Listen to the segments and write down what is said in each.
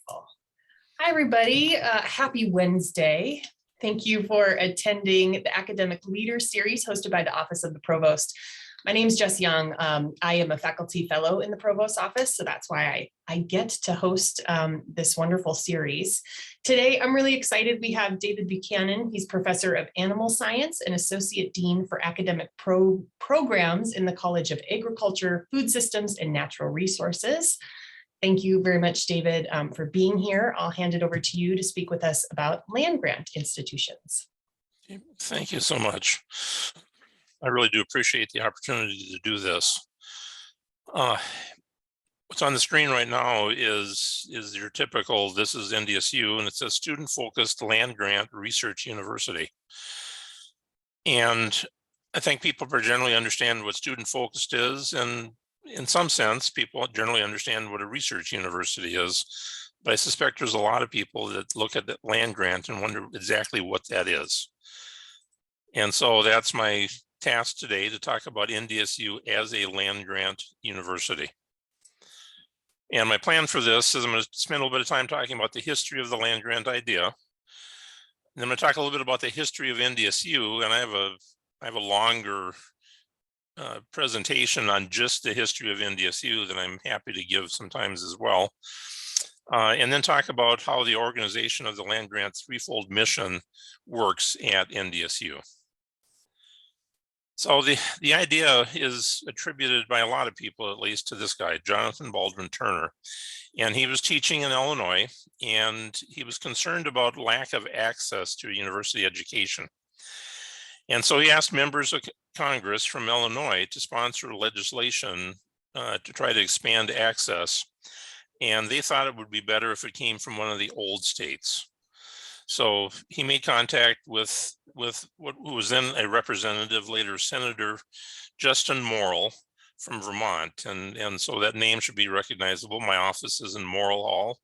Wonderful. Hi, everybody. Happy Wednesday. Thank you for attending the Academic Leader Series hosted by the Office of the Provost. My name is Jess Young. I am a faculty fellow in the Provost's office, so that's why I get to host this wonderful series. Today, I'm really excited. We have David Buchanan. He's professor of animal science and associate dean for academic programs in the College of Agriculture, Food Systems, and Natural Resources. Thank you very much, David, for being here. I'll hand it over to you to speak with us about land-grant institutions. Thank you so much. I really do appreciate the opportunity to do this. What's on the screen right now is your typical, this is NDSU, and it says Student-Focused Land-Grant Research University. And I think people generally understand what student-focused is, and in some sense, people generally understand what a research university is, but I suspect there's a lot of people that look at the land grant and wonder exactly what that is. And so that's my task today, to talk about NDSU as a land grant university. And my plan for this is I'm going to spend a little bit of time talking about the history of the land grant idea. And then I'm going to talk a little bit about the history of NDSU, and I have a longer presentation on just the history of NDSU that I'm happy to give sometimes as well. And then talk about how the organization of the land grant threefold mission works at NDSU. So the idea is attributed by a lot of people, at least, to this guy, Jonathan Baldwin Turner. And he was teaching in Illinois, and he was concerned about lack of access to university education. And so he asked members of Congress from Illinois to sponsor legislation to try to expand access. And they thought it would be better if it came from one of the old states. So he made contact with who was then a representative, later Senator Justin Morrill from Vermont. And so that name should be recognizable. My office is in Morrill Hall.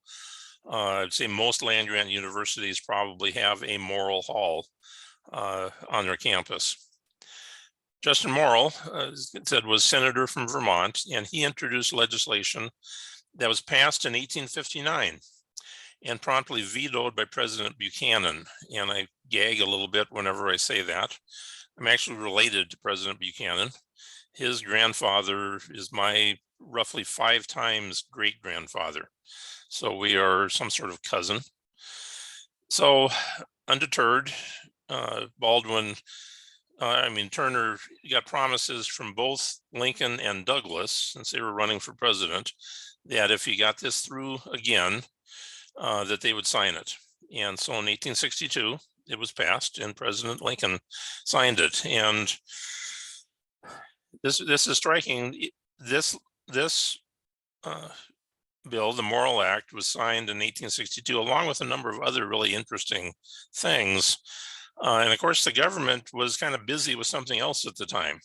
I'd say most land-grant universities probably have a Morrill Hall on their campus. Justin Morrill, as it said, was senator from Vermont, and he introduced legislation that was passed in 1859 and promptly vetoed by President Buchanan. And I gag a little bit whenever I say that. I'm actually related to President Buchanan. His grandfather is my roughly 5 times great-grandfather. So we are some sort of cousin. So undeterred, Turner got promises from both Lincoln and Douglas, since they were running for president, that if he got this through again, that they would sign it. And so in 1862, it was passed, and President Lincoln signed it. And this is striking. This bill, the Morrill Act, was signed in 1862, along with a number of other really interesting things. And of course, the government was kind of busy with something else at the time.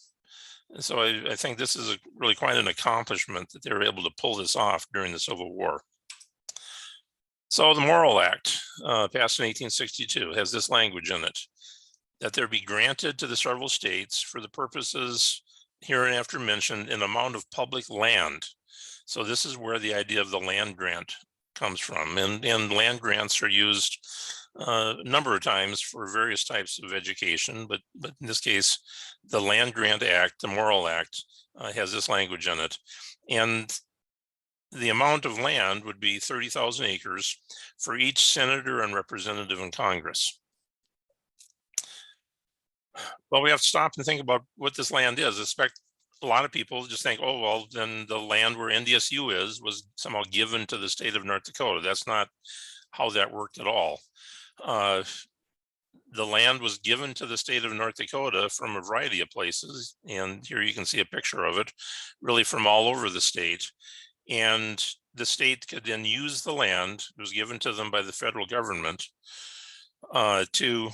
And so I think this is really quite an accomplishment that they were able to pull this off during the Civil War. So the Morrill Act, passed in 1862, has this language in it, that there be granted to the several states for the purposes hereinafter mentioned an amount of public land. So this is where the idea of the land grant comes from. And land grants are used a number of times for various types of education, but in this case, the Land Grant Act, the Morrill Act, has this language in it. And the amount of land would be 30,000 acres for each senator and representative in Congress. Well, we have to stop and think about what this land is. I expect a lot of people just think, oh, well, then the land where NDSU is was somehow given to the state of North Dakota. That's not how that worked at all. The land was given to the state of North Dakota from a variety of places. And here you can see a picture of it, really from all over the state. And the state could then use the land, it was given to them by the federal government, to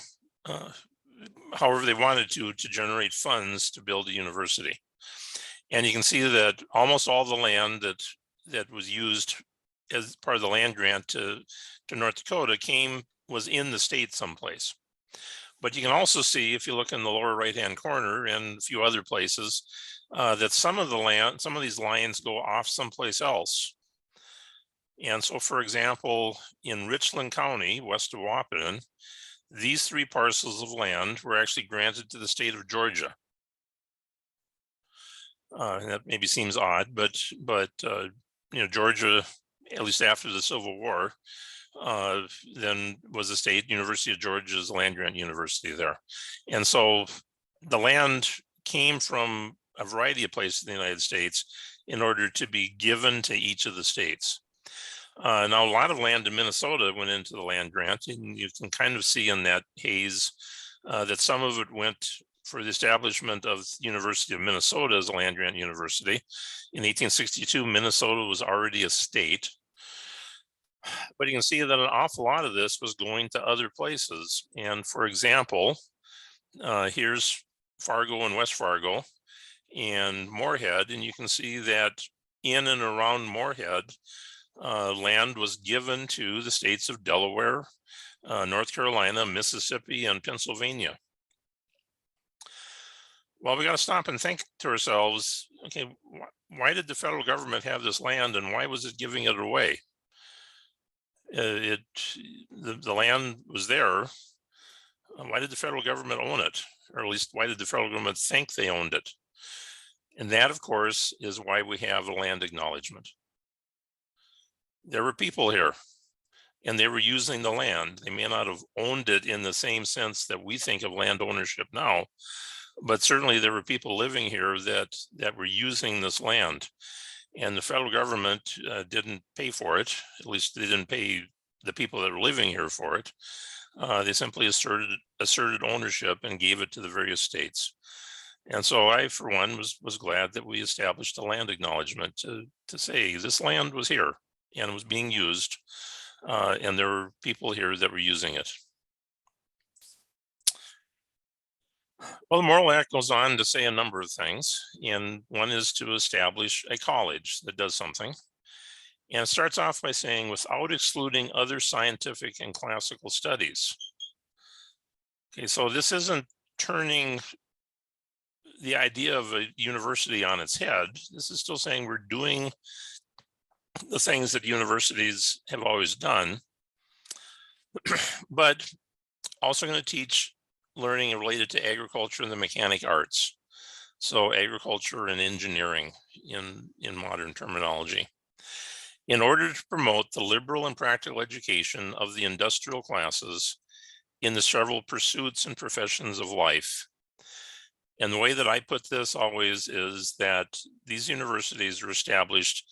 however they wanted to generate funds to build a university. And you can see that almost all the land that was used as part of the land grant to North Dakota was in the state someplace. But you can also see, if you look in the lower right-hand corner and a few other places, that some of these lines go off someplace else. And so, for example, in Richland County, west of Buchanan, these 3 parcels of land were actually granted to the state of Georgia. And that maybe seems odd, but Georgia, at least after the Civil War, then was the state. University of Georgia's land grant university there. And so the land came from a variety of places in the United States in order to be given to each of the states. Now, a lot of land in Minnesota went into the land grant, and you can kind of see in that haze that some of it went for the establishment of the University of Minnesota as a land grant university. In 1862, Minnesota was already a state. But you can see that an awful lot of this was going to other places. And for example, here's Fargo and West Fargo and Moorhead, and you can see that in and around Moorhead, land was given to the states of Delaware, North Carolina, Mississippi, and Pennsylvania. Well, we got to stop and think to ourselves, okay, why did the federal government have this land and why was it giving it away? The land was there. Why did the federal government own it? Or at least why did the federal government think they owned it? And that, of course, is why we have a land acknowledgement. There were people here and they were using the land. They may not have owned it in the same sense that we think of land ownership now, but certainly there were people living here that were using this land. And the federal government didn't pay for it. At least they didn't pay the people that were living here for it. They simply asserted ownership and gave it to the various states. And so I, for one, was glad that we established a land acknowledgement to say this land was here and it was being used, and there were people here that were using it. Well, the Morrill Act goes on to say a number of things, and one is to establish a college that does something. And it starts off by saying, without excluding other scientific and classical studies. Okay, so this isn't turning the idea of a university on its head. This is still saying we're doing the things that universities have always done, but also going to teach learning related to agriculture and the mechanic arts. So agriculture and engineering in modern terminology. In order to promote the liberal and practical education of the industrial classes in the several pursuits and professions of life. And the way that I put this always is that these universities are established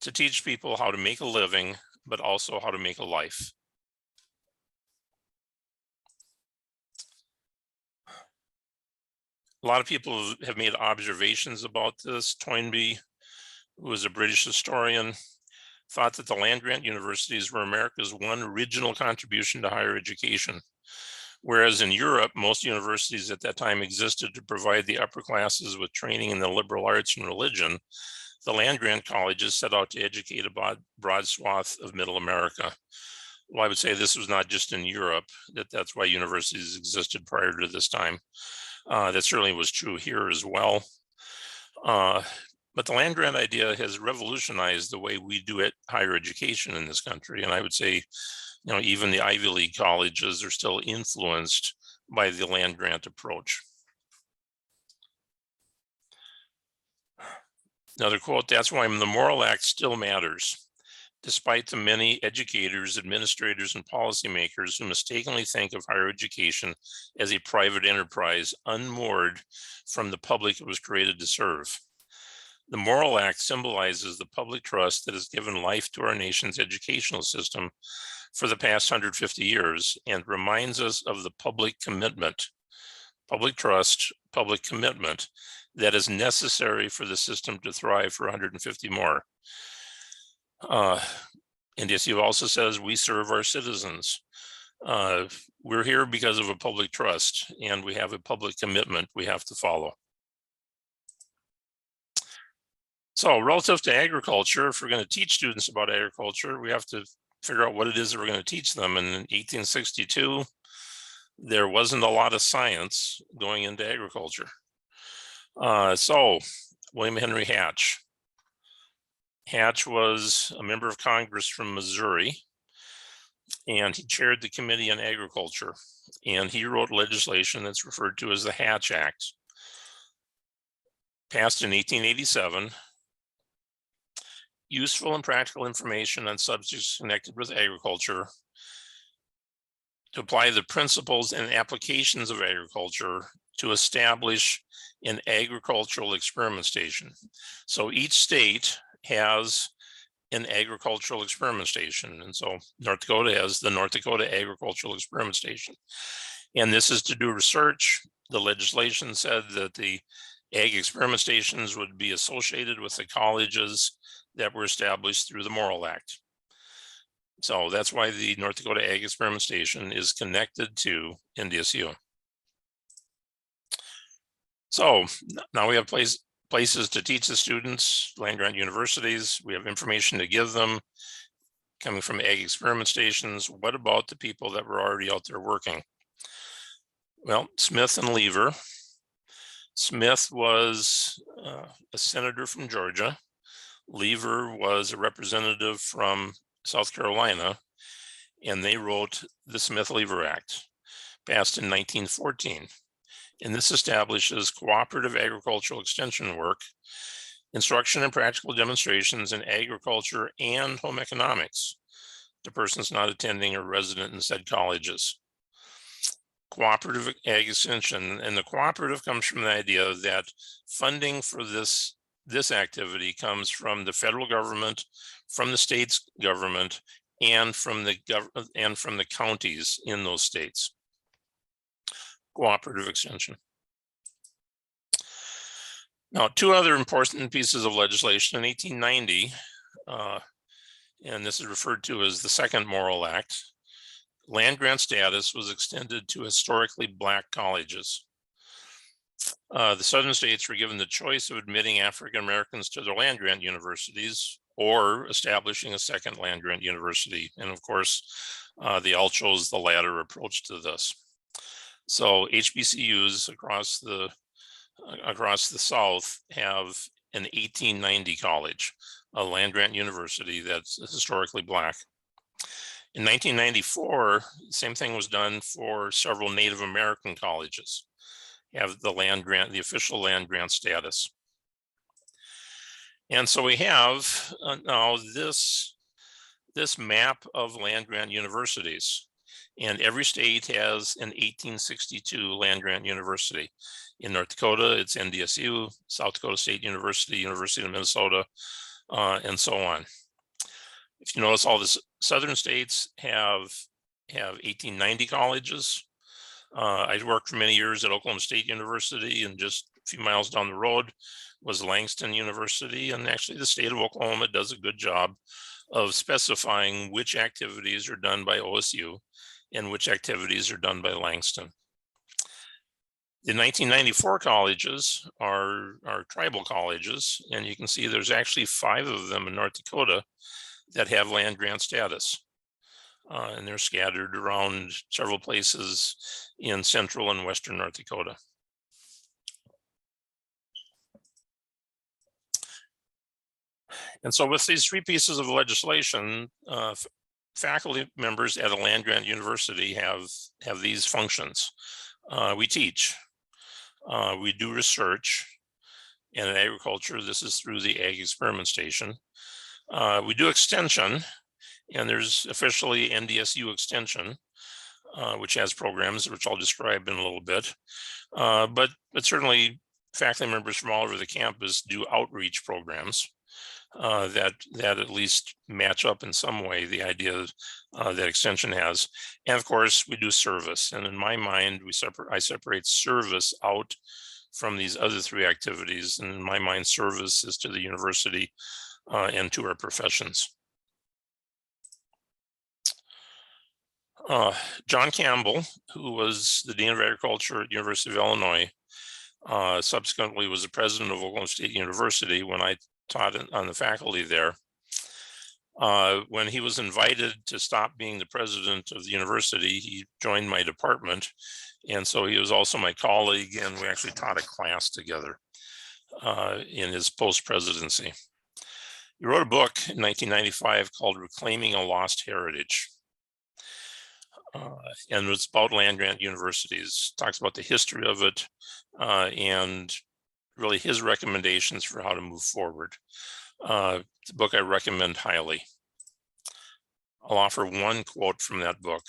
to teach people how to make a living, but also how to make a life. A lot of people have made observations about this. Toynbee, who was a British historian, thought that the land grant universities were America's one original contribution to higher education. Whereas in Europe, most universities at that time existed to provide the upper classes with training in the liberal arts and religion, the land grant colleges set out to educate a broad swath of middle America. Well, I would say this was not just in Europe, that's why universities existed prior to this time. That certainly was true here as well. But the land grant idea has revolutionized the way we do higher education in this country. And I would say, even the Ivy League colleges are still influenced by the land grant approach. Another quote, that's why the Morrill Act still matters, despite the many educators, administrators, and policymakers who mistakenly think of higher education as a private enterprise unmoored from the public it was created to serve. The Morrill Act symbolizes the public trust that has given life to our nation's educational system for the past 150 years and reminds us of the public commitment, public trust, public commitment that is necessary for the system to thrive for 150 more. And as he also says, we serve our citizens. We're here because of a public trust, and we have a public commitment we have to follow. So relative to agriculture, if we're going to teach students about agriculture, we have to figure out what it is that we're going to teach them. And in 1862, there wasn't a lot of science going into agriculture. So William Henry Hatch Hatch was a member of Congress from Missouri, and he chaired the Committee on Agriculture, and he wrote legislation that's referred to as the Hatch Act, passed in 1887. Useful and practical information on subjects connected with agriculture to apply the principles and applications of agriculture to establish an agricultural experiment station. So each state has an agricultural experiment station. And so North Dakota has the North Dakota Agricultural Experiment Station. And this is to do research. The legislation said that the ag experiment stations would be associated with the colleges that were established through the Morrill Act. So that's why the North Dakota Ag Experiment Station is connected to NDSU. So now we have places to teach the students, land-grant universities. We have information to give them coming from ag experiment stations. What about the people that were already out there working? Well, Smith and Lever. Smith was a senator from Georgia. Lever was a representative from South Carolina, and they wrote the Smith-Lever Act, passed in 1914. And this establishes cooperative agricultural extension work, instruction and practical demonstrations in agriculture and home economics to persons not attending or resident in said colleges. Cooperative ag extension, and the cooperative comes from the idea that funding for this activity comes from the federal government, from the state's government, and from the counties in those states. Cooperative extension. Now, two other important pieces of legislation in 1890, and this is referred to as the Second Morrill Act. Land grant status was extended to historically Black colleges. The southern states were given the choice of admitting African Americans to their land grant universities or establishing a second land grant university. And of course, they all chose the latter approach to this. So HBCUs across the South have an 1890 college, a land grant university that's historically Black. In 1994, the same thing was done for several Native American colleges, have the land grant, the official land grant status. And so we have now this map of land grant universities, and every state has an 1862 land grant university. In North Dakota, it's NDSU, South Dakota State University, University of Minnesota, and so on. If you notice, all the southern states have 1890 colleges. I worked for many years at Oklahoma State University, and just a few miles down the road was Langston University. And actually the state of Oklahoma does a good job of specifying which activities are done by OSU and which activities are done by Langston. The 1994 colleges are tribal colleges, and you can see there's actually 5 of them in North Dakota that have land grant status. And they're scattered around several places in central and western North Dakota. And so with these 3 pieces of legislation, faculty members at a land grant university have these functions. We teach, we do research, and in agriculture, this is through the Ag Experiment Station. We do extension, and there's officially NDSU Extension, which has programs, which I'll describe in a little bit. But certainly faculty members from all over the campus do outreach programs that at least match up in some way the idea that extension has. And of course, we do service. And in my mind, I separate service out from these other 3 activities. And in my mind, service is to the university and to our professions. John Campbell, who was the Dean of Agriculture at the University of Illinois, subsequently was the president of Oklahoma State University when I taught on the faculty there. When he was invited to stop being the president of the university, he joined my department. And so he was also my colleague, and we actually taught a class together in his post-presidency. He wrote a book in 1995 called Reclaiming a Lost Heritage. And it's about land-grant universities, talks about the history of it, and really his recommendations for how to move forward. It's a book I recommend highly. I'll offer one quote from that book.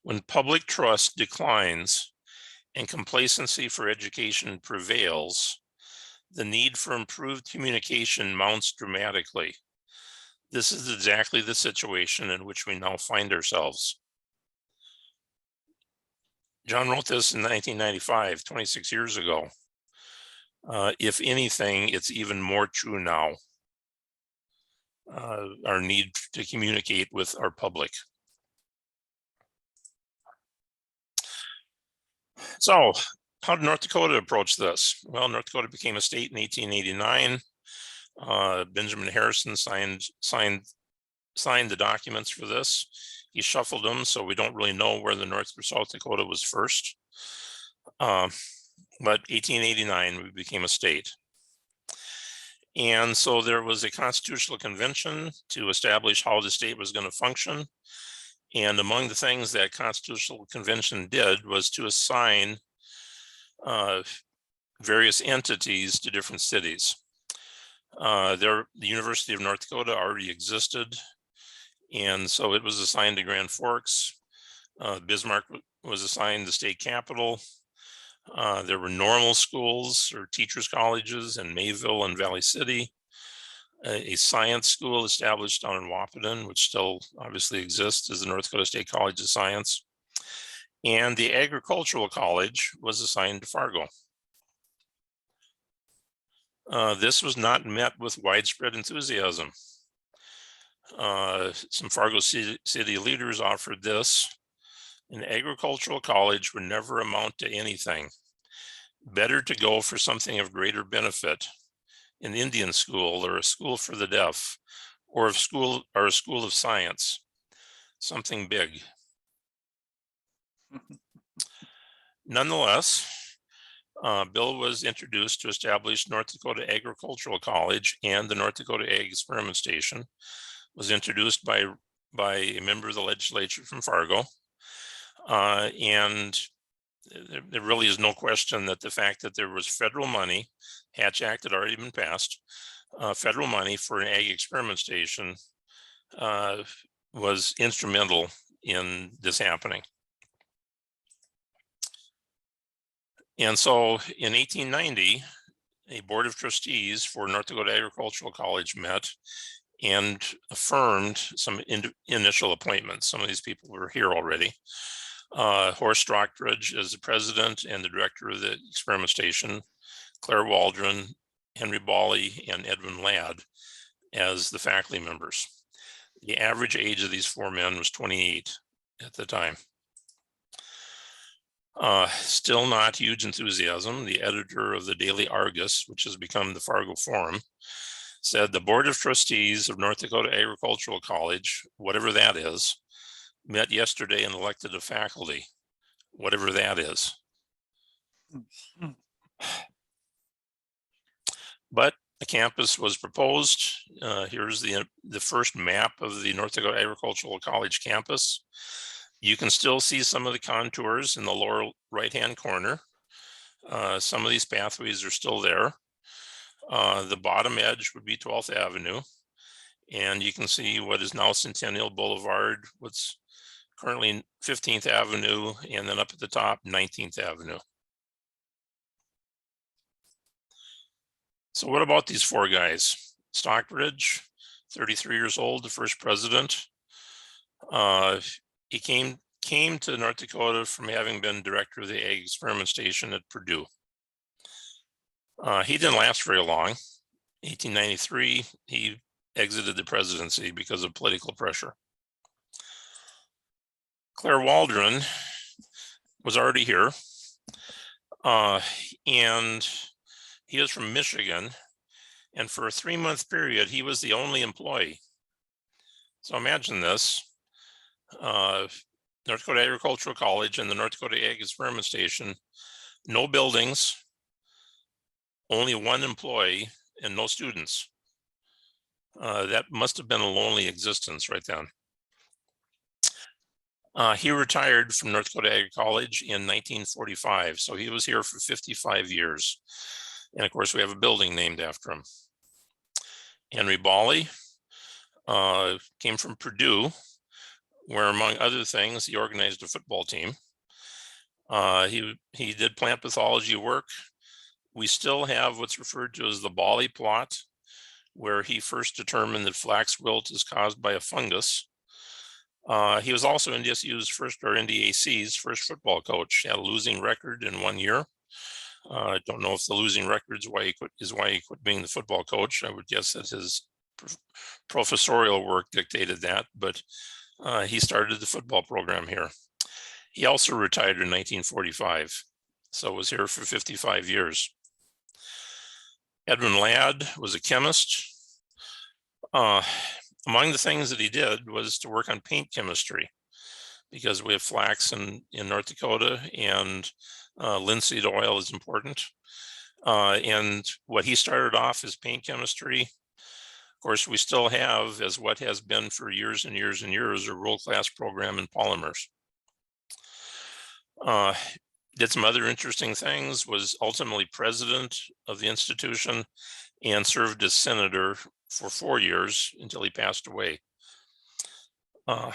When public trust declines and complacency for education prevails, the need for improved communication mounts dramatically. This is exactly the situation in which we now find ourselves. John wrote this in 1995, 26 years ago. If anything, it's even more true now. Our need to communicate with our public. So, how did North Dakota approach this? Well, North Dakota became a state in 1889. Benjamin Harrison signed the documents for this. He shuffled them, so we don't really know where the North or South Dakota was first. But 1889, we became a state. And so there was a constitutional convention to establish how the state was going to function. And among the things that constitutional convention did was to assign various entities to different cities. The University of North Dakota already existed, and so it was assigned to Grand Forks. Bismarck was assigned the state capital. There were normal schools or teachers' colleges in Mayville and Valley City. A science school established down in Wahpeton, which still obviously exists as the North Dakota State College of Science. And the agricultural college was assigned to Fargo. This was not met with widespread enthusiasm. Some Fargo city leaders offered this. An agricultural college would never amount to anything. Better to go for something of greater benefit, an Indian school or a school for the deaf, or a school of science, something big. Nonetheless, bill was introduced to establish North Dakota Agricultural College, and the North Dakota Ag Experiment Station was introduced by a member of the legislature from Fargo. And there really is no question that the fact that there was federal money, Hatch Act had already been passed, federal money for an ag experiment station was instrumental in this happening. And so in 1890, a board of trustees for North Dakota Agricultural College met and affirmed some initial appointments. Some of these people were here already. Horace Stockbridge as the president and the director of the experiment station, Claire Waldron, Henry Bawley, and Edwin Ladd as the faculty members. The average age of these four men was 28 at the time. Still not huge enthusiasm. The editor of the Daily Argus, which has become the Fargo Forum, said the Board of Trustees of North Dakota Agricultural College, whatever that is, met yesterday and elected a faculty, whatever that is. But a campus was proposed. Here's the first map of the North Dakota Agricultural College campus. You can still see some of the contours in the lower right-hand corner. Some of these pathways are still there. The bottom edge would be 12th Avenue. And you can see what is now Centennial Boulevard, what's currently 15th Avenue, and then up at the top, 19th Avenue. So what about these four guys? Stockbridge, 33 years old, the first president. He came to North Dakota from having been director of the Ag Experiment Station at Purdue. He didn't last very long. 1893, he exited the presidency because of political pressure. Claire Waldron was already here, and he was from Michigan, and for a 3-month period, he was the only employee. So imagine this, North Dakota Agricultural College and the North Dakota Ag Experiment Station, no buildings, only one employee, and no students. That must have been a lonely existence right then. He retired from North Dakota Ag College in 1945, so he was here for 55 years. And of course, we have a building named after him. Henry Bawley came from Purdue, where, among other things, he organized a football team. He did plant pathology work. We still have what's referred to as the Bawley plot, where he first determined that flax wilt is caused by a fungus. He was also NDSU's NDAC's first football coach. He had a losing record in 1 year. I don't know if the losing record is why he quit being the football coach. I would guess that his professorial work dictated that, but he started the football program here. He also retired in 1945, so was here for 55 years. Edwin Ladd was a chemist. Among the things that he did was to work on paint chemistry, because we have flax in North Dakota, and linseed oil is important. And what he started off as paint chemistry, of course, we still have, as what has been for years and years and years, a world-class program in polymers. Did some other interesting things, was ultimately president of the institution, and served as senator for 4 years until he passed away. And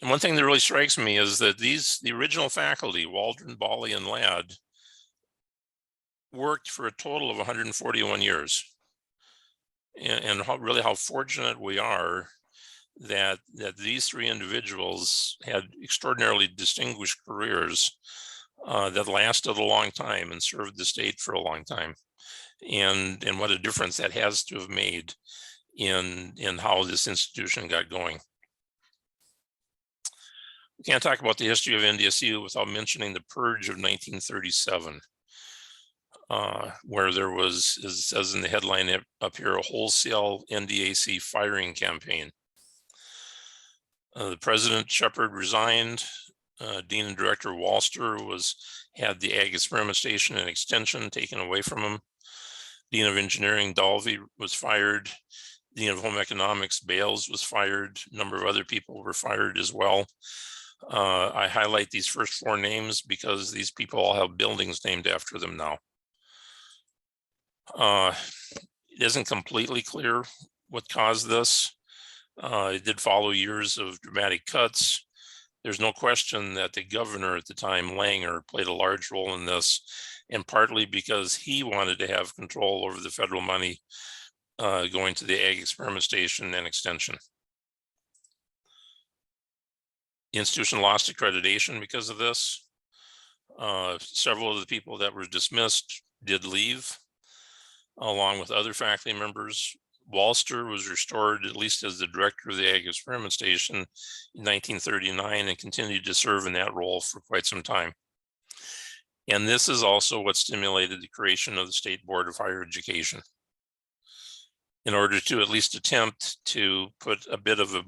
one thing that really strikes me is that the original faculty, Waldron, Bawley, and Ladd, worked for a total of 141 years. And how fortunate we are that these three individuals had extraordinarily distinguished careers that lasted a long time and served the state for a long time. And what a difference that has to have made in how this institution got going. We can't talk about the history of NDSU without mentioning the purge of 1937, where there was, as it says in the headline up here, a wholesale NDAC firing campaign. The president, Shepard, resigned. Dean and Director Walster had the Ag Experiment Station and Extension taken away from him. Dean of Engineering, Dalvey, was fired. Dean of Home Economics, Bales, was fired. A number of other people were fired as well. I highlight these first four names because these people all have buildings named after them now. It isn't completely clear what caused this. It did follow years of dramatic cuts. There's no question that the governor at the time, Langer, played a large role in this, and partly because he wanted to have control over the federal money going to the Ag Experiment Station and Extension. The institution lost accreditation because of this. Several of the people that were dismissed did leave, along with other faculty members. Walster was restored at least as the director of the Ag Experiment Station in 1939 and continued to serve in that role for quite some time. And this is also what stimulated the creation of the State Board of Higher Education, in order to at least attempt to put a bit of a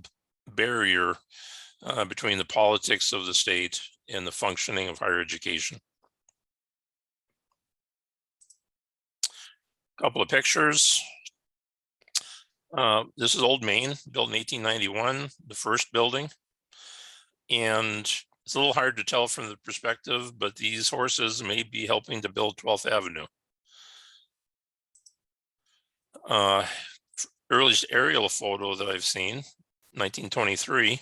barrier between the politics of the state and the functioning of higher education. A couple of pictures. This is Old Main, built in 1891, the first building. And it's a little hard to tell from the perspective, but these horses may be helping to build 12th Avenue. Earliest aerial photo that I've seen, 1923.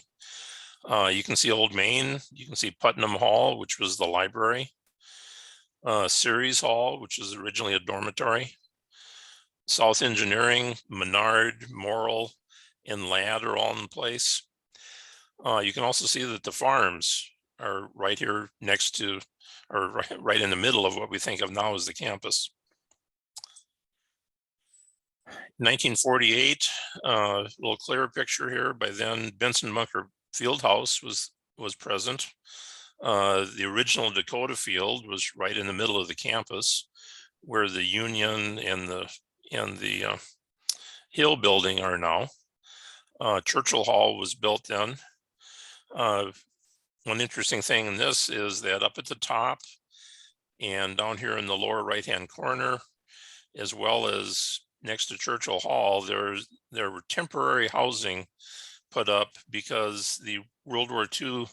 You can see Old Main, you can see Putnam Hall, which was the library. Ceres Hall, which was originally a dormitory. South Engineering, Menard, Morrill, and Ladd are all in place. You can also see that the farms are right here next to, or right in the middle of what we think of now as the campus. 1948, a little clearer picture here. By then, Benson Bunker Fieldhouse was present. The original Dakota Field was right in the middle of the campus, where the Union and the Hill building are now. Churchill Hall was built then. One interesting thing in this is that up at the top and down here in the lower right-hand corner, as well as next to Churchill Hall, there were temporary housing put up because the World War II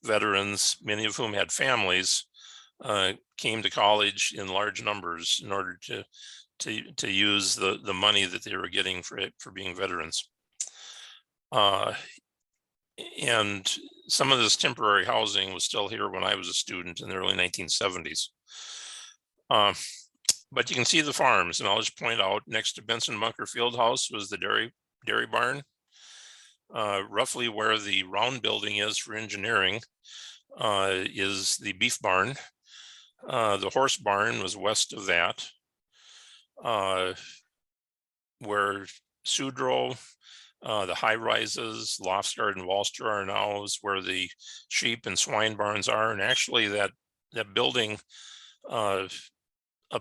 veterans, many of whom had families, came to college in large numbers in order to use the money that they were getting for being veterans. And some of this temporary housing was still here when I was a student in the early 1970s. But you can see the farms, and I'll just point out next to Benson Bunker Field House was the dairy barn. Roughly where the round building is for engineering is the beef barn. The horse barn was west of that, where Sudro, the high rises, Loftsgard and Wallster are now, is where the sheep and swine barns are. And actually that building up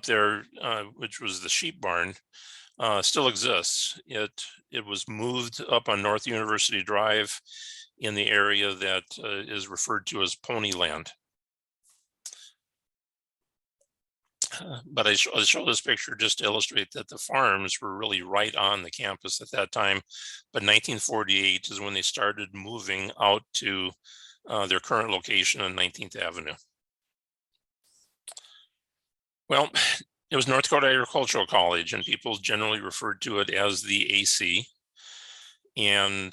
there, which was the sheep barn, still exists. It was moved up on North University Drive in the area that is referred to as Ponyland. But I show this picture just to illustrate that the farms were really right on the campus at that time. But 1948 is when they started moving out to their current location on 19th Avenue. Well, it was North Dakota Agricultural College, and people generally referred to it as the AC. And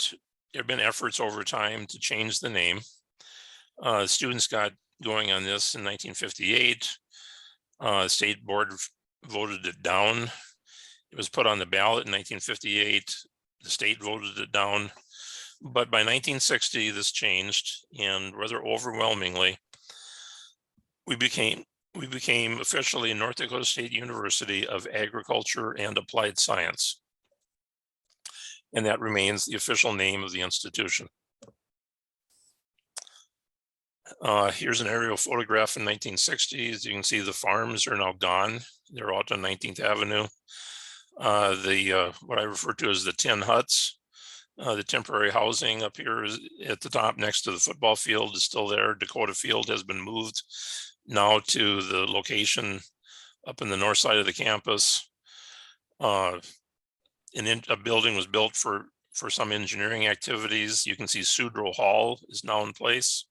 there have been efforts over time to change the name. Students got going on this in 1958. The state board voted it down. It was put on the ballot in 1958. The state voted it down. But by 1960, this changed, and rather overwhelmingly, we became officially North Dakota State University of Agriculture and Applied Science. And that remains the official name of the institution. Here's an aerial photograph in 1960s. You can see the farms are now gone. They're out on 19th Avenue. What I refer to as the tin huts, the temporary housing up here is at the top next to the football field is still there. Dakota Field has been moved now to the location up in the north side of the campus. A building was built for some engineering activities. You can see Sudro Hall is now in place.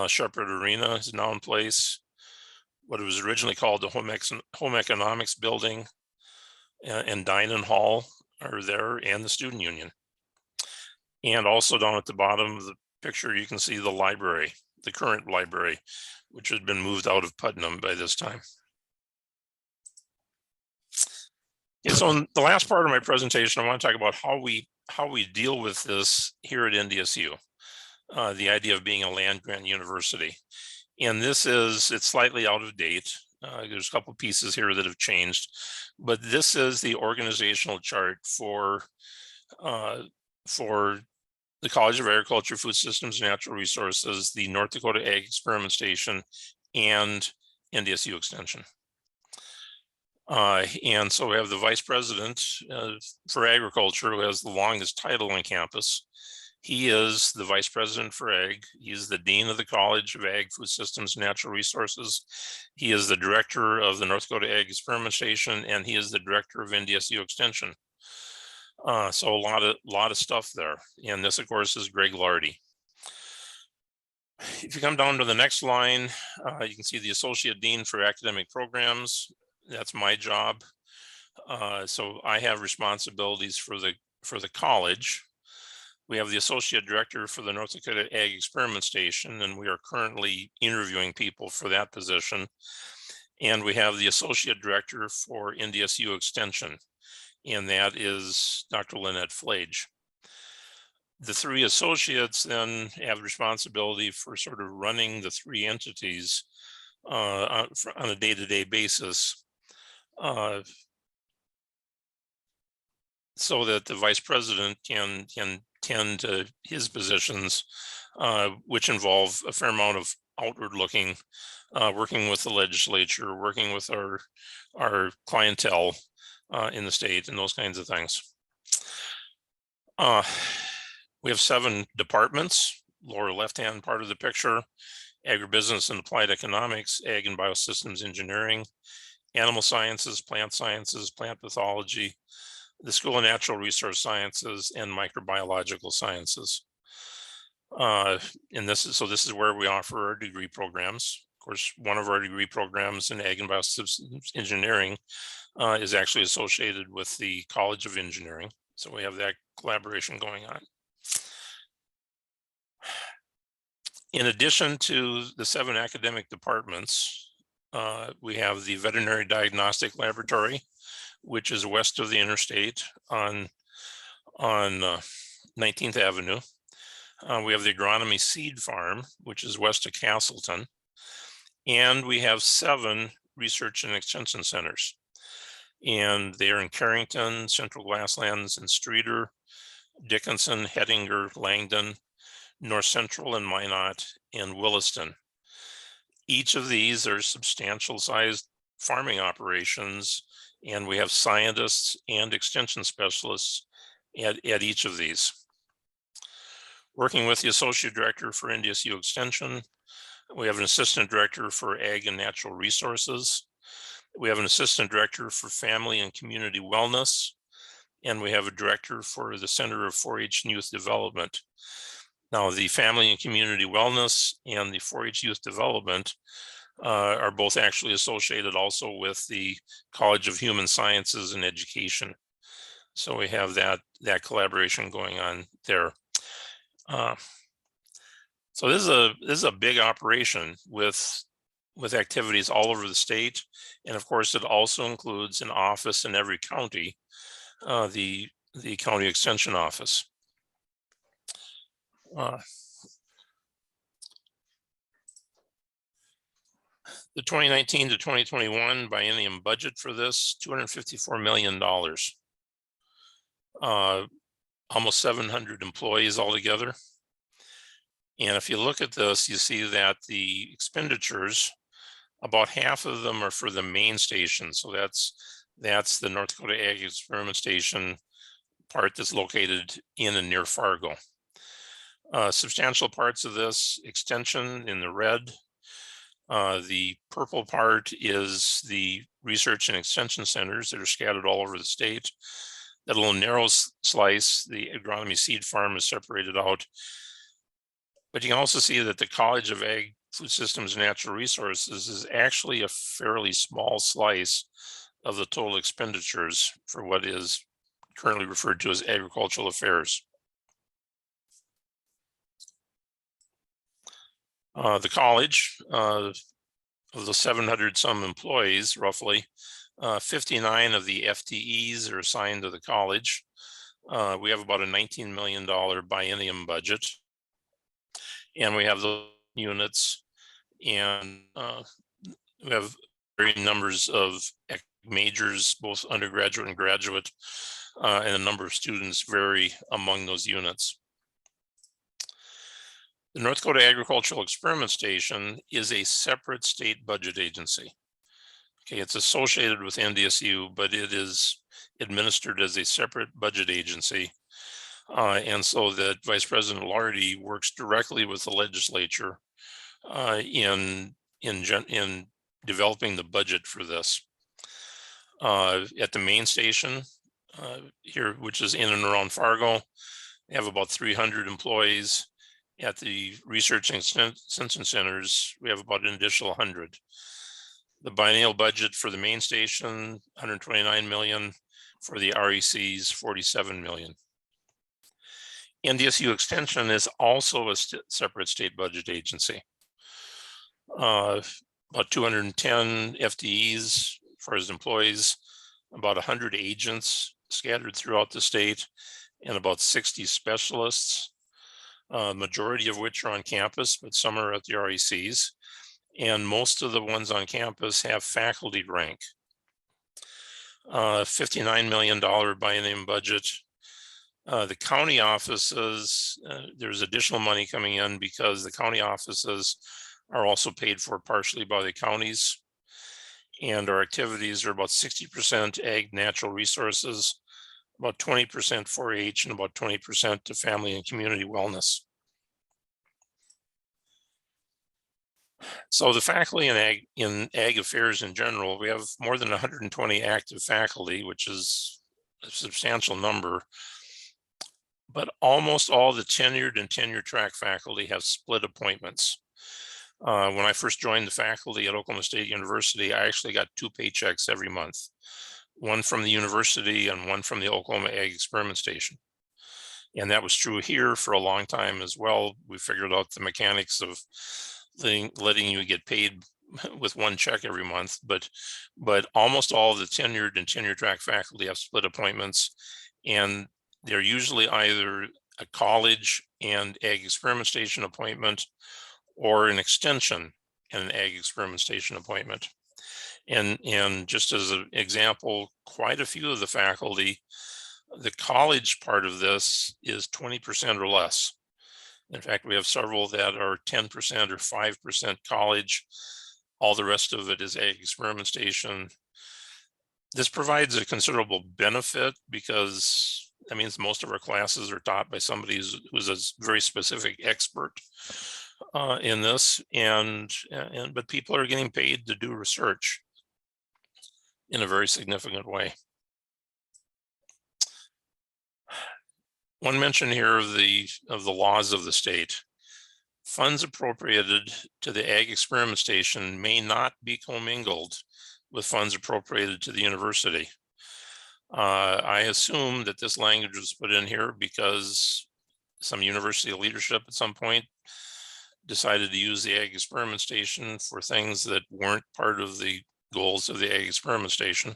Shepherd Arena is now in place. What it was originally called the Home Economics Building and Dinan Hall are there, and the Student Union. And also down at the bottom of the picture, you can see the library, the current library, which had been moved out of Putnam by this time. And so in the last part of my presentation, I want to talk about how we deal with this here at NDSU. The idea of being a land grant university. And it's slightly out of date. There's a couple pieces here that have changed, but this is the organizational chart for the College of Agriculture, Food Systems, and Natural Resources, the North Dakota Ag Experiment Station, and NDSU Extension. And so we have the Vice President for Agriculture, who has the longest title on campus. He is the Vice President for Ag. He's the Dean of the College of Ag, Food Systems, and Natural Resources. He is the Director of the North Dakota Ag Experiment Station, and he is the Director of NDSU Extension. So a lot of stuff there. And this, of course, is Greg Lardy. If you come down to the next line, you can see the Associate Dean for Academic Programs. That's my job. So I have responsibilities for the college. We have the Associate Director for the North Dakota Ag Experiment Station, and we are currently interviewing people for that position. And we have the Associate Director for NDSU Extension, and that is Dr. Lynette Flage. The three associates then have responsibility for sort of running the three entities on a day-to-day basis, so that the vice president can tend to his positions, which involve a fair amount of outward looking, working with the legislature, working with our clientele in the state, and those kinds of things. We have 7 departments. Lower left-hand part of the picture: agribusiness and applied economics, ag and biosystems engineering, animal sciences, plant pathology, the School of Natural Resource Sciences, and microbiological sciences. And this is where we offer our degree programs. Of course, one of our degree programs in Ag and Biosystems Engineering is actually associated with the College of Engineering. So we have that collaboration going on. In addition to the 7 academic departments, we have the Veterinary Diagnostic Laboratory, which is west of the interstate on 19th Avenue. We have the Agronomy Seed Farm, which is west of Castleton. And we have 7 research and extension centers. And they are in Carrington, Central Glasslands, and Streeter, Dickinson, Hettinger, Langdon, North Central and Minot, and Williston. Each of these are substantial sized farming operations, and we have scientists and extension specialists at each of these. Working with the Associate Director for NDSU Extension, we have an Assistant Director for Ag and Natural Resources. We have an Assistant Director for Family and Community Wellness, and we have a Director for the Center of 4-H and Youth Development. Now, the Family and Community Wellness and the 4-H Youth Development are both actually associated also with the College of Human Sciences and Education. So we have that collaboration going on there. So this is a big operation with activities all over the state, and of course it also includes an office in every county, the county extension office. The 2019 to 2021 biennium budget for this, $254 million. Almost 700 employees altogether. And if you look at this, you see that the expenditures, about half of them are for the main station. So that's the North Dakota Ag Experiment Station part that's located in and near Fargo. Substantial parts of this extension in the red. The purple part is the research and extension centers that are scattered all over the state. That little narrow slice, the Agronomy Seed Farm, is separated out. But you can also see that the College of Ag, Food Systems and Natural Resources is actually a fairly small slice of the total expenditures for what is currently referred to as agricultural affairs. The college, of the 700 some employees, roughly, 59 of the FTEs are assigned to the college. We have about a $19 million biennium budget. And we have the units, and we have varying numbers of majors, both undergraduate and graduate, and the number of students vary among those units. The North Dakota Agricultural Experiment Station is a separate state budget agency. Okay, it's associated with NDSU, but it is administered as a separate budget agency. And so that Vice President Lardy works directly with the legislature in developing the budget for this. At the main station here, which is in and around Fargo, they have about 300 employees. At the research and extension centers, we have about an additional 100. The biennial budget for the main station, 129 million. For the RECs, 47 million. NDSU Extension is also a separate state budget agency. About 210 FTEs as far as employees, about 100 agents scattered throughout the state, and about 60 specialists, majority of which are on campus, but some are at the RECs. And most of the ones on campus have faculty rank. $59 million biennium budget. The county offices, there's additional money coming in because the county offices are also paid for partially by the counties. And our activities are about 60% ag natural resources, about 20% 4-H, and about 20% to family and community wellness. So the faculty in ag affairs in general, we have more than 120 active faculty, which is a substantial number. But almost all the tenured and tenure track faculty have split appointments. When I first joined the faculty at Oklahoma State University, I actually got 2 paychecks every month, one from the university and one from the Oklahoma Ag Experiment Station. And that was true here for a long time as well. We figured out the mechanics of letting you get paid with one check every month, but almost all of the tenured and tenure track faculty have split appointments, and they're usually either a college and ag experiment station appointment or an extension and an ag experiment station appointment. And just as an example, quite a few of the faculty, the college part of this is 20% or less. In fact, we have several that are 10% or 5% college. All the rest of it is ag experiment station. This provides a considerable benefit because that means most of our classes are taught by somebody who's a very specific expert in this, but people are getting paid to do research in a very significant way. One mention here of the laws of the state. Funds appropriated to the ag experiment station may not be commingled with funds appropriated to the university. I assume that this language was put in here because some university leadership at some point decided to use the ag experiment station for things that weren't part of the goals of the ag experiment station.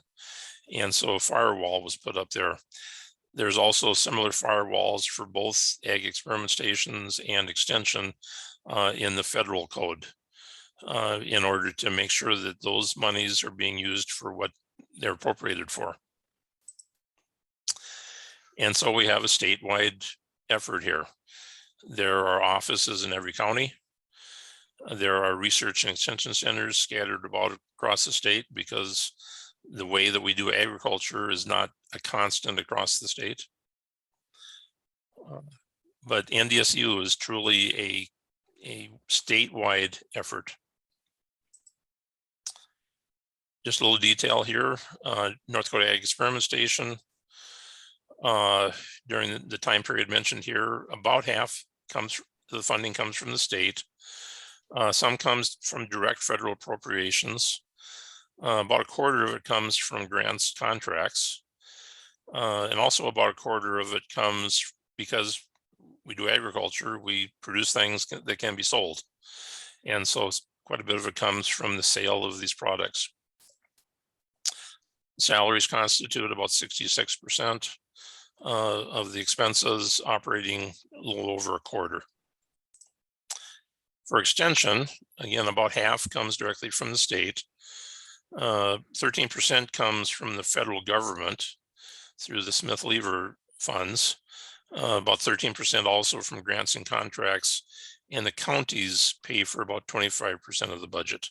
And so a firewall was put up there. There's also similar firewalls for both ag experiment stations and extension in the federal code in order to make sure that those monies are being used for what they're appropriated for. And so we have a statewide effort here. There are offices in every county. There are research and extension centers scattered about across the state because the way that we do agriculture is not a constant across the state. But NDSU is truly a statewide effort. Just a little detail here, North Dakota Ag Experiment Station, during the time period mentioned here, about half the funding comes from the state. Some comes from direct federal appropriations. About a quarter of it comes from grants contracts. And also about a quarter of it comes because we do agriculture, we produce things that can be sold. And so quite a bit of it comes from the sale of these products. Salaries constitute about 66% of the expenses, operating a little over a quarter. For extension, again, about half comes directly from the state. 13% comes from the federal government through the Smith-Lever funds. About 13% also from grants and contracts, and the counties pay for about 25% of the budget.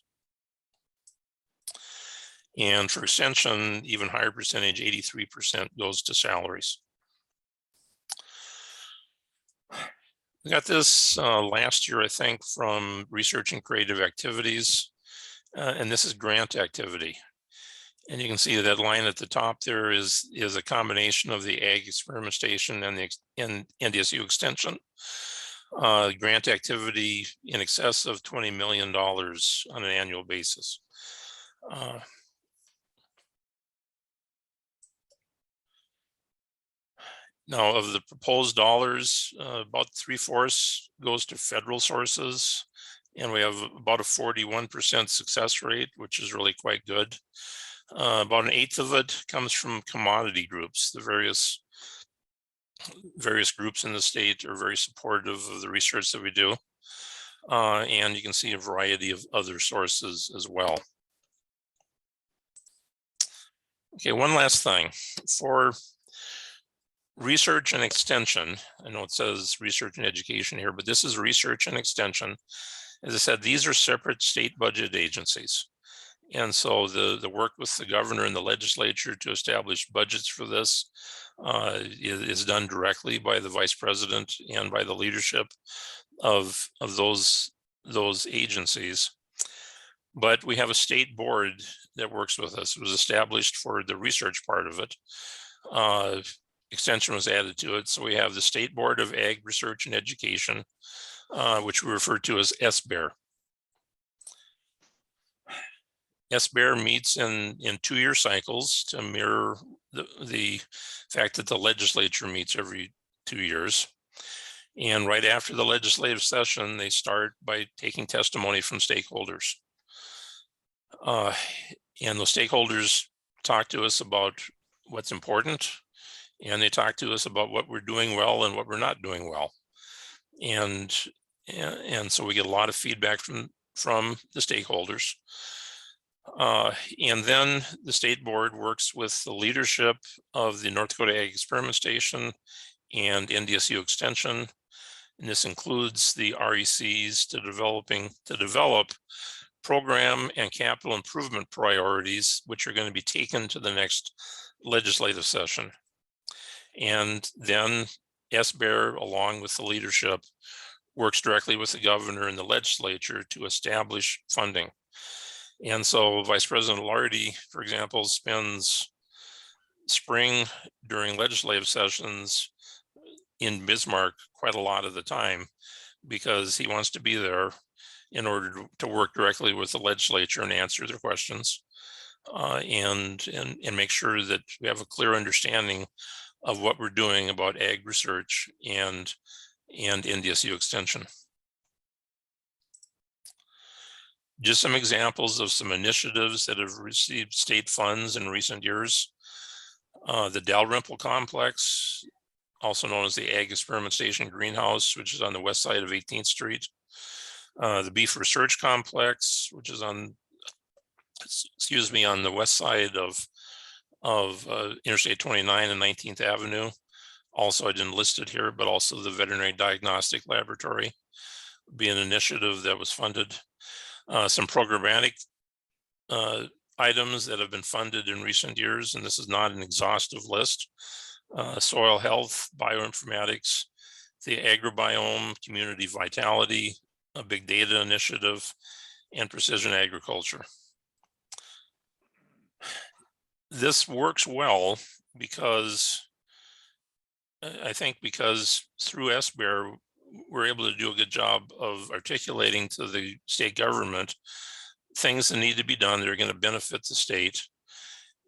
And for extension, even higher percentage, 83% goes to salaries. We got this last year, I think, from Research and Creative Activities, and this is grant activity. And you can see that line at the top there is a combination of the Ag Experiment Station and the NDSU Extension. Grant activity in excess of $20 million on an annual basis. Now, of the proposed dollars, about 3/4 goes to federal sources, and we have about a 41% success rate, which is really quite good. About 1/8 of it comes from commodity groups. The various groups in the state are very supportive of the research that we do. And you can see a variety of other sources as well. Okay, one last thing. For research and extension, I know it says research and education here, but this is research and extension. As I said, these are separate state budget agencies. And so the work with the governor and the legislature to establish budgets for this is done directly by the vice president and by the leadership of those agencies. But we have a state board that works with us. It was established for the research part of it. Extension was added to it. So we have the State Board of Ag Research and Education, which we refer to as SBARE. SBARE meets in 2-year cycles to mirror the fact that the legislature meets every 2 years. And right after the legislative session, they start by taking testimony from stakeholders. And those stakeholders talk to us about what's important, and they talk to us about what we're doing well and what we're not doing well. And so we get a lot of feedback from the stakeholders. And then the state board works with the leadership of the North Dakota Ag Experiment Station and NDSU Extension. And this includes the RECs to develop program and capital improvement priorities, which are going to be taken to the next legislative session. And then SBARE, along with the leadership, works directly with the governor and the legislature to establish funding. And so Vice President Lardy, for example, spends spring during legislative sessions in Bismarck quite a lot of the time because he wants to be there in order to work directly with the legislature and answer their questions and make sure that we have a clear understanding of what we're doing about ag research and NDSU extension. Just some examples of some initiatives that have received state funds in recent years. The Dalrymple Complex, also known as the Ag Experiment Station Greenhouse, which is on the west side of 18th Street. The Beef Research Complex, which is on the west side of Interstate 29 and 19th Avenue. Also, I didn't list it here, but also the Veterinary Diagnostic Laboratory would be an initiative that was funded. Some programmatic items that have been funded in recent years, and this is not an exhaustive list. Soil health, bioinformatics, the agrobiome, community vitality, a big data initiative, and precision agriculture. This works well because I think because through SBARE, we're able to do a good job of articulating to the state government things that need to be done that are going to benefit the state.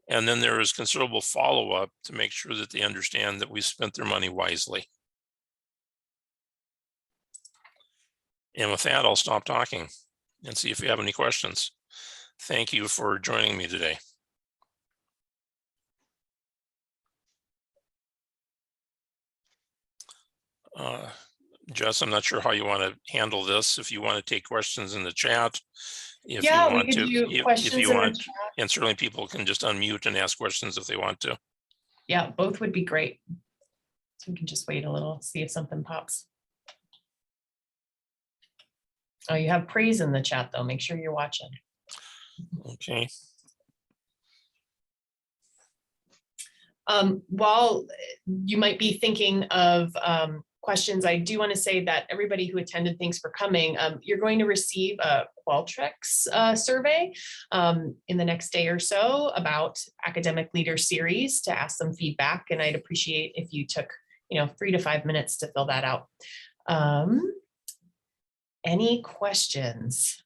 And then there is considerable follow-up to make sure that they understand that we spent their money wisely. And with that, I'll stop talking and see if you have any questions. Thank you for joining me today. Jess, I'm not sure how you want to handle this. If you want to take questions in the chat, if you want to, and certainly people can just unmute and ask questions if they want to. Yeah, both would be great. So we can just wait a little, see if something pops. Oh, you have praise in the chat though. Make sure you're watching. Okay. While you might be thinking of questions, I do want to say that everybody who attended, thanks for coming. You're going to receive a Qualtrics survey in the next day or so about Academic Leader Series to ask some feedback, and I'd appreciate if you took 3 to 5 minutes to fill that out. Any questions?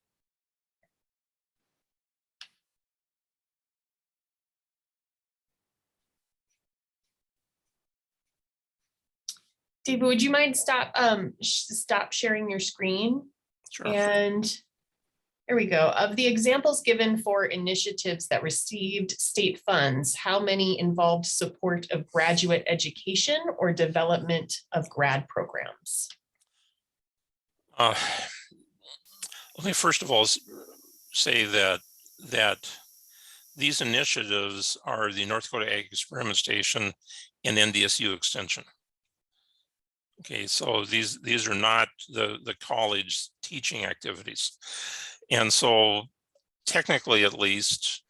David, would you mind stop sharing your screen? Sure. And there we go. Of the examples given for initiatives that received state funds, how many involved support of graduate education or development of grad programs? Let me first of all say that these initiatives are the North Dakota Ag Experiment Station and NDSU Extension. Okay, so these are not the college teaching activities. And so technically, at least,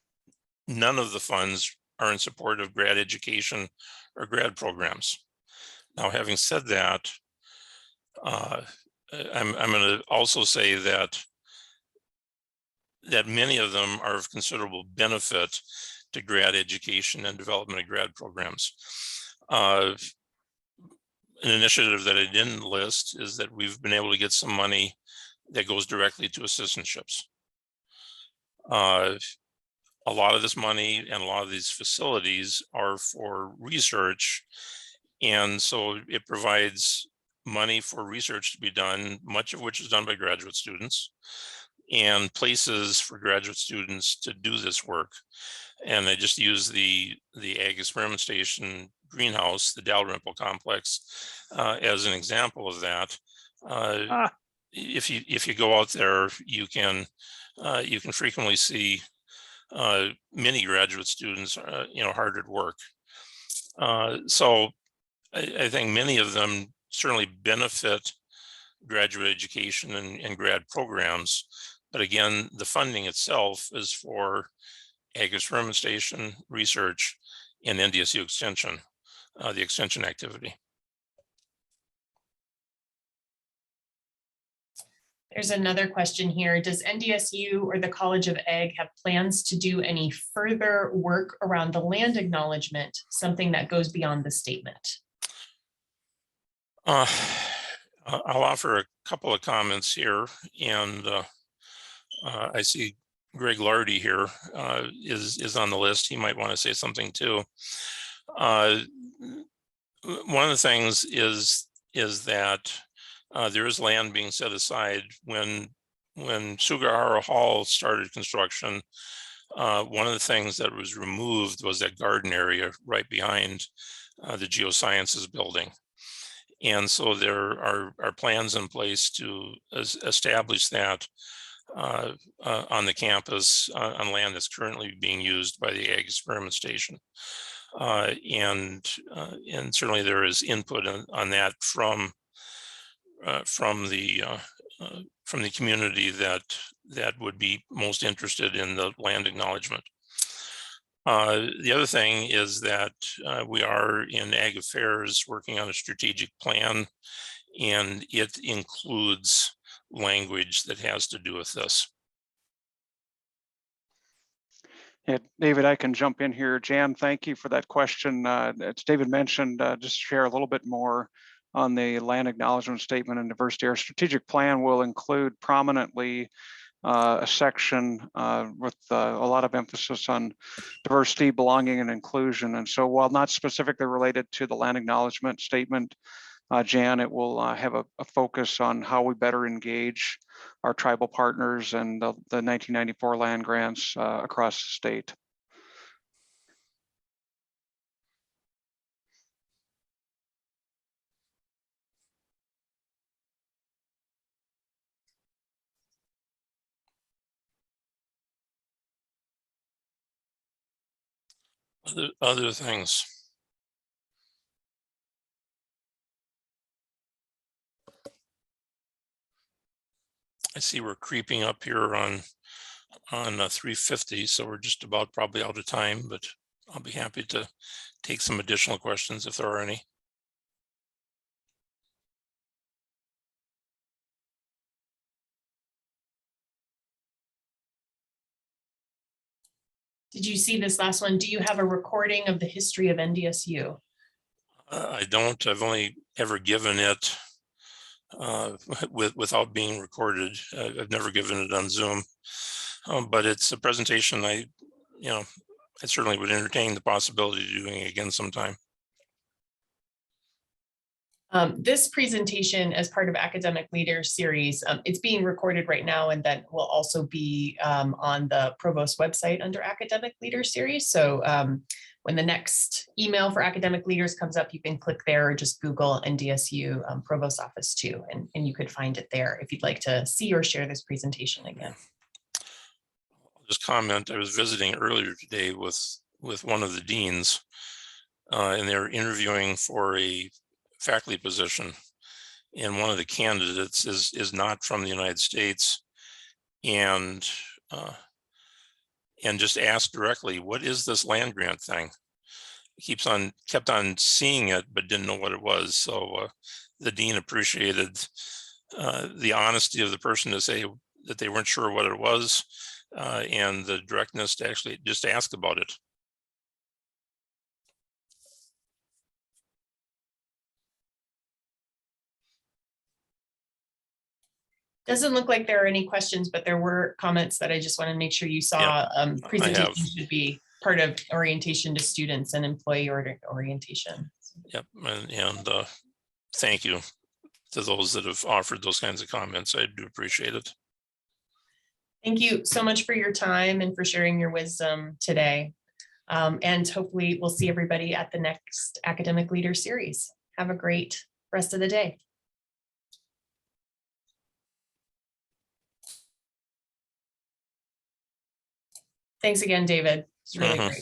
none of the funds are in support of grad education or grad programs. Now, having said that, I'm going to also say that that many of them are of considerable benefit to grad education and development of grad programs. An initiative that I didn't list is that we've been able to get some money that goes directly to assistantships. A lot of this money and a lot of these facilities are for research, and so it provides money for research to be done, much of which is done by graduate students, and places for graduate students to do this work. And I just use the Ag Experiment Station greenhouse, the Dalrymple complex, as an example of that. If you go out there, you can frequently see many graduate students, hard at work. So I think many of them certainly benefit graduate education and grad programs. But again, the funding itself is for Ag Experiment Station research and NDSU extension, the extension activity. There's another question here. Does NDSU or the College of Ag have plans to do any further work around the land acknowledgement, something that goes beyond the statement? I'll offer a couple of comments here, and I see Greg Lardy here is on the list. He might want to say something too. One of the things is that there is land being set aside. When Sugahara Hall started construction, one of the things that was removed was that garden area right behind the geosciences building. And so there are plans in place to establish that on the campus on land that's currently being used by the Ag Experiment Station. And certainly there is input on that from the community that would be most interested in the land acknowledgement. The other thing is that we are in Ag Affairs working on a strategic plan, and it includes language that has to do with this. Yeah, David, I can jump in here. Jan, thank you for that question. As David mentioned, just share a little bit more on the land acknowledgement statement and diversity. Our strategic plan will include prominently a section with a lot of emphasis on diversity, belonging, and inclusion. And so while not specifically related to the land acknowledgement statement, Jan, it will have a focus on how we better engage our tribal partners and the 1994 land grants across the state. Other things. I see we're creeping up here on 3:50, so we're just about probably out of time, but I'll be happy to take some additional questions if there are any. Did you see this last one? Do you have a recording of the history of NDSU? I don't. I've only ever given it without being recorded. I've never given it on Zoom, but it's a presentation I certainly would entertain the possibility of doing it again sometime. This presentation, as part of Academic Leaders series, it's being recorded right now, and then will also be on the Provost website under Academic Leaders series. So when the next email for Academic Leaders comes up, you can click there or just Google NDSU Provost Office 2, and you could find it there if you'd like to see or share this presentation again. I'll just comment, I was visiting earlier today with one of the deans, and they're interviewing for a faculty position, and one of the candidates is not from the United States, and just asked directly, what is this land grant thing? He kept on seeing it, but didn't know what it was. So the dean appreciated the honesty of the person to say that they weren't sure what it was, and the directness to actually just ask about it. Doesn't look like there are any questions, but there were comments that I just want to make sure you saw. Presentation should be part of orientation to students and employee orientation. Yep, and thank you to those that have offered those kinds of comments. I do appreciate it. Thank you so much for your time and for sharing your wisdom today. And hopefully we'll see everybody at the next Academic Leader Series. Have a great rest of the day. Thanks again, David. It's really great.